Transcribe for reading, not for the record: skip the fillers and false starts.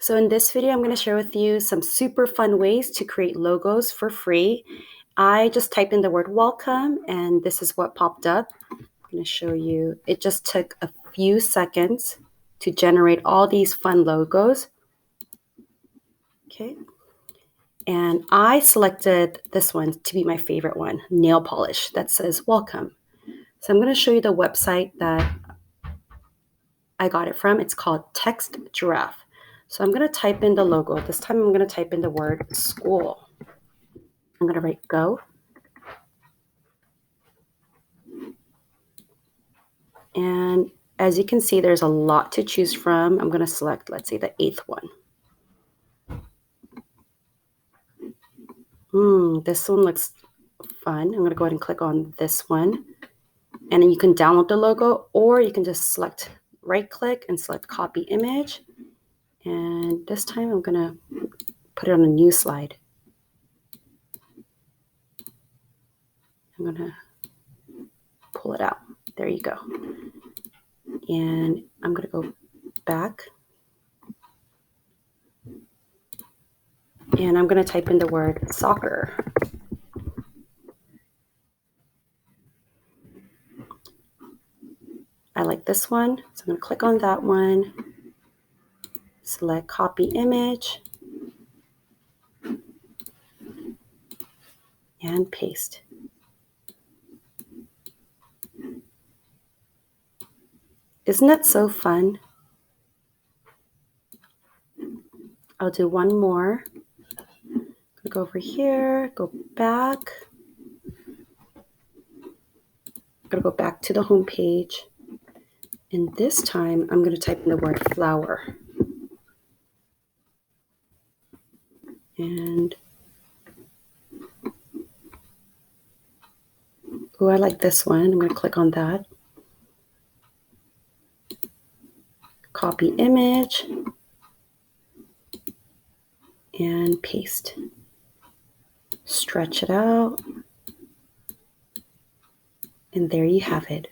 So in this video, I'm going to share with you some super fun ways to create logos for free. I just typed in the word welcome and this is what popped up. I'm going to show you. It just took a few seconds to generate all these fun logos. Okay. And I selected this one to be my favorite one, nail polish, that says welcome. So I'm going to show you the website that I got it from. It's called Text Giraffe. So I'm going to type in the logo. This time I'm going to type in the word school. I'm going to write go. And as you can see, there's a lot to choose from. I'm going to select, let's say, the 8th one. This one looks fun. I'm going to go ahead and click on this one. And then you can download the logo, or you can just select right click and select copy image. And this time I'm going to put it on a new slide. I'm going to pull it out. There you go. And I'm going to go back. And I'm going to type in the word soccer. I like this one, so I'm going to click on that one, select copy image, and paste. Isn't that so fun? I'll do one more. Go over here, go back. I'm going to go back to the home page. And this time, I'm going to type in the word flower. And, oh, I like this one. I'm going to click on that. Copy image. And paste. Stretch it out. And there you have it.